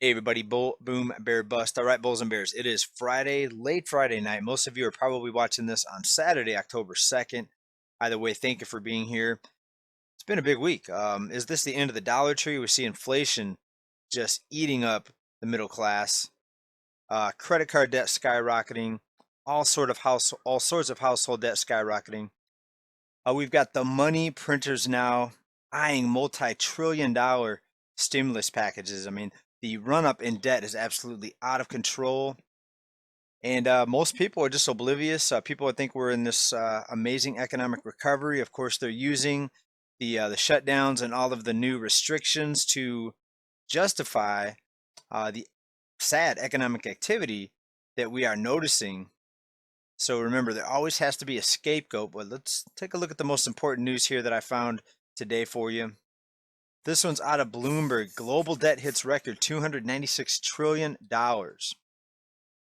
Hey everybody, bull, boom, bear, bust. All right, bulls and bears. It is Friday, late Friday night. Most of you are probably watching this on Saturday, October 2nd. Either way, thank you for being here. It's been a big week. Is this the end of the Dollar Tree? We see inflation just eating up the middle class. Credit card debt skyrocketing. All sorts of household debt skyrocketing. We've got the money printers now eyeing multi-trillion-dollar stimulus packages. I mean, the run-up in debt is absolutely out of control, and most people are just oblivious. People would think we're in this amazing economic recovery. Of course, they're using the shutdowns and all of the new restrictions to justify the sad economic activity that we are noticing. So remember, there always has to be a scapegoat, but let's take a look at the most important news here that I found today for you. This one's out of Bloomberg. Global debt hits record $296 trillion. But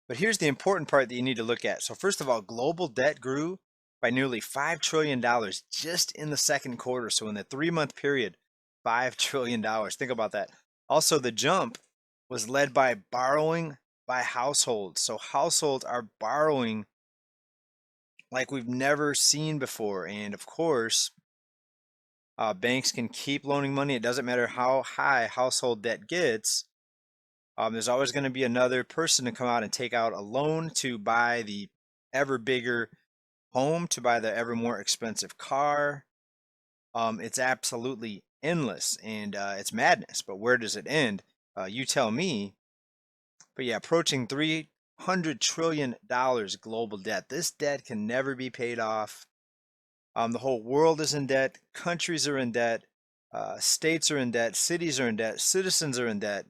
here's the important part that you need to look at. So first of all, global debt grew by nearly $5 trillion just in the second quarter. So in the 3-month period, $5 trillion. Think about that. Also, the jump was led by borrowing by households. So households are borrowing like we've never seen before. And of course, banks can keep loaning money. It doesn't matter how high household debt gets. There's always going to be another person to come out and take out a loan to buy the ever bigger home, to buy the ever more expensive car. It's absolutely endless and it's madness. But where does it end? You tell me. But yeah, approaching $300 trillion global debt. This debt can never be paid off. The whole world is in debt. Countries are in debt. States are in debt. Cities are in debt. Citizens are in debt.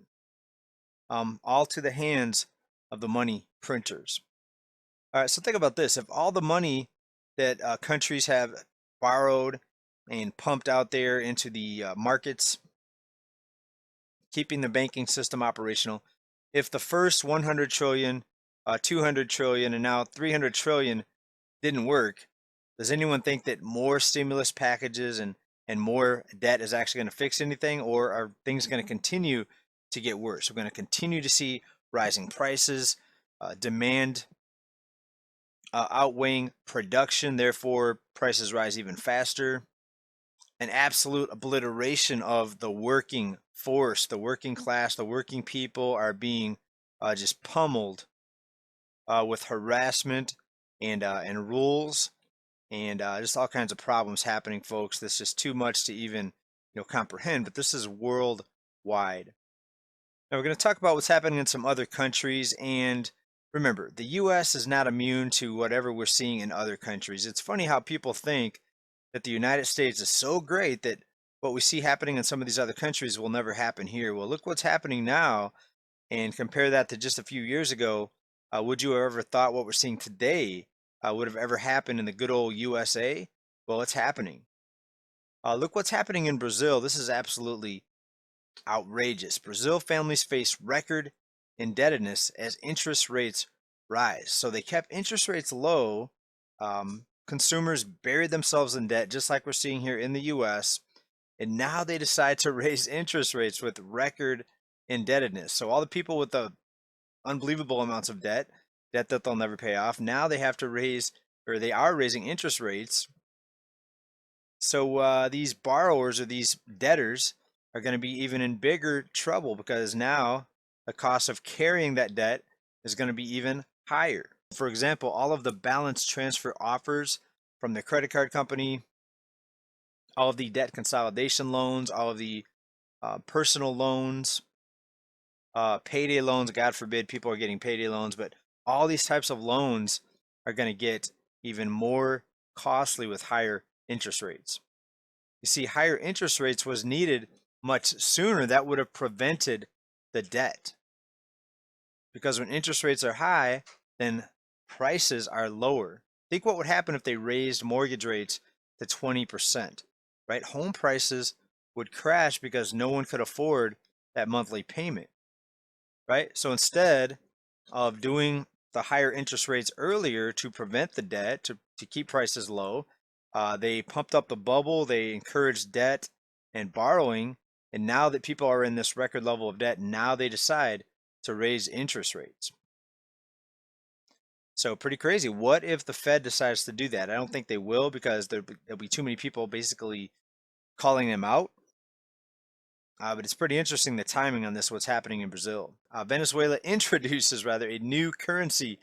All to the hands of the money printers. All right, so think about this. If all the money that countries have borrowed and pumped out there into the markets, keeping the banking system operational, if the first 100 trillion, 200 trillion, and now 300 trillion didn't work, does anyone think that more stimulus packages and more debt is actually going to fix anything, or are things going to continue to get worse? We're going to continue to see rising prices, demand outweighing production, therefore prices rise even faster. An absolute obliteration of the working force, the working class, the working people are being just pummeled with harassment and rules and just all kinds of problems happening, folks. This is too much to even comprehend, but this is worldwide. Now we're going to talk about what's happening in some other countries, and remember, the US is not immune to whatever we're seeing in other countries. It's funny how people think that the United States is so great that what we see happening in some of these other countries will never happen here. Well, look what's happening now, and compare that to just a few years ago. Would you have ever thought what we're seeing today would have ever happened in the good old USA? Well, it's happening. Look what's happening in Brazil. This is absolutely outrageous. Brazil families face record indebtedness as interest rates rise. So they kept interest rates low. Consumers buried themselves in debt, just like we're seeing here in the US. And now they decide to raise interest rates with record indebtedness. So all the people with the unbelievable amounts of debt that they'll never pay off, now they have to raise, or they are raising interest rates. So these borrowers or these debtors are going to be even in bigger trouble because now the cost of carrying that debt is going to be even higher. For example, all of the balance transfer offers from the credit card company, all of the debt consolidation loans, all of the personal loans, payday loans, God forbid people are getting payday loans, but all these types of loans are going to get even more costly with higher interest rates. You see, higher interest rates was needed much sooner. That would have prevented the debt. Because when interest rates are high, then prices are lower. Think what would happen if they raised mortgage rates to 20%, right? Home prices would crash because no one could afford that monthly payment, right? So instead of doing the higher interest rates earlier to prevent the debt, to keep prices low, they pumped up the bubble, they encouraged debt and borrowing, And now that people are in this record level of debt, now they decide to raise interest rates. So pretty crazy. What if the Fed decides to do that? I don't think they will, because there'll be too many people basically calling them out. But it's pretty interesting, the timing on this, what's happening in Brazil. Venezuela introduces a new currency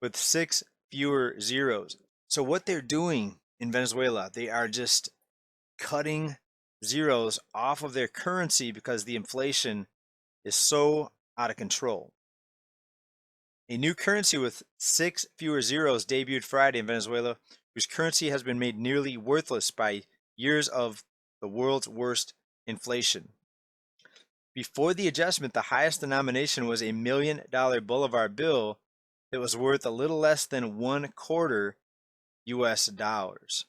with 6 fewer zeros. So what they're doing in Venezuela, they are just cutting zeros off of their currency because the inflation is so out of control. A new currency with 6 fewer zeros debuted Friday in Venezuela, whose currency has been made nearly worthless by years of the world's worst inflation. Before the adjustment, the highest denomination was a $1 million Bolivar bill that was worth a little less than 1/4 US dollars.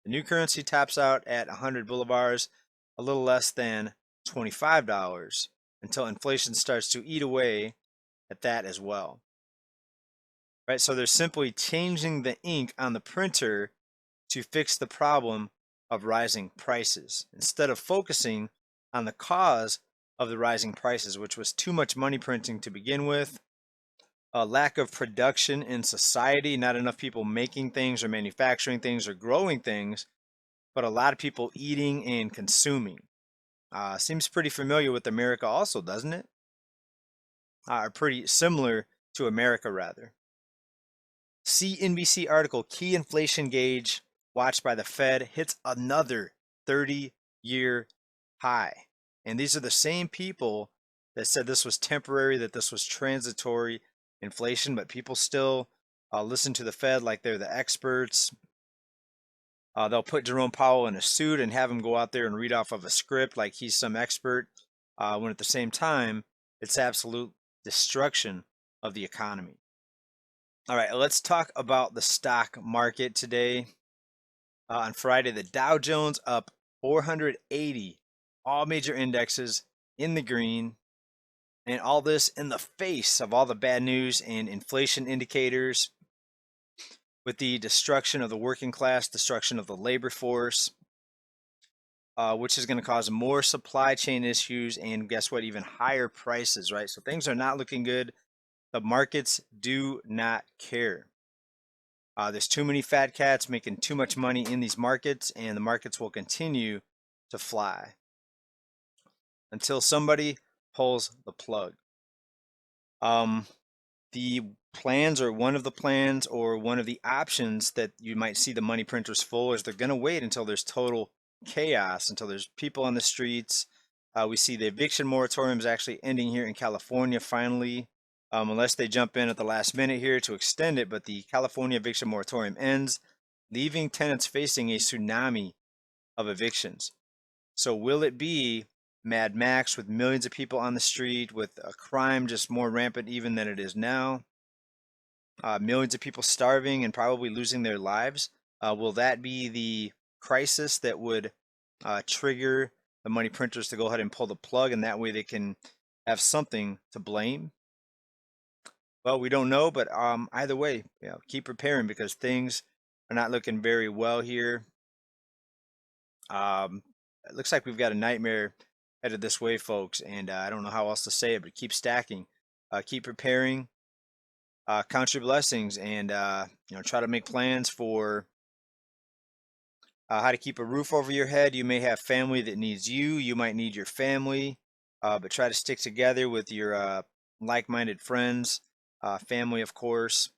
The new currency tops out at 100 Bolivars, a little less than $25, until inflation starts to eat away at that as well. Right, so they're simply changing the ink on the printer to fix the problem of rising prices, instead of focusing on the cause of the rising prices, which was too much money printing to begin with, a lack of production in society, not enough people making things or manufacturing things or growing things, but a lot of people eating and consuming. Seems pretty familiar with America also, doesn't it? Or pretty similar to America, rather. CNBC article, key inflation gauge watched by the Fed hits another 30-year high. And these are the same people that said this was temporary, that this was transitory inflation, but people still listen to the Fed like they're the experts. They'll put Jerome Powell in a suit and have him go out there and read off of a script like he's some expert, when at the same time, it's absolute destruction of the economy. All right, let's talk about the stock market today. On Friday, the Dow Jones up 480, all major indexes in the green, and all this in the face of all the bad news and inflation indicators, with the destruction of the working class, destruction of the labor force, which is going to cause more supply chain issues and, guess what, even higher prices, right? So things are not looking good. The markets do not care. There's too many fat cats making too much money in these markets, and the markets will continue to fly until somebody pulls the plug. The plans, or one of the plans, or one of the options that you might see the money printers full, is they're going to wait until there's total chaos, until there's people on the streets. We see the eviction moratorium is actually ending here in California finally, unless they jump in at the last minute here to extend it. But the California eviction moratorium ends, leaving tenants facing a tsunami of evictions. So will it be Mad Max with millions of people on the street, with a crime just more rampant even than it is now? Millions of people starving and probably losing their lives. Will that be the crisis that would trigger the money printers to go ahead and pull the plug, and that way they can have something to blame? Well, we don't know, but either way, keep preparing, because things are not looking very well here. It looks like we've got a nightmare headed this way, folks, and I don't know how else to say it, but keep stacking, keep preparing, count your blessings, and try to make plans for how to keep a roof over your head. You may have family that needs you. You might need your family, but try to stick together with your like-minded friends, family, of course,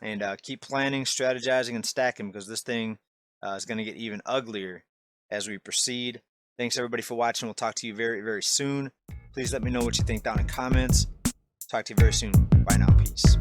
and keep planning, strategizing, and stacking, because this thing is going to get even uglier as we proceed. Thanks everybody for watching. We'll talk to you very, very soon. Please let me know what you think down in comments. Talk to you very soon. Bye now. Peace.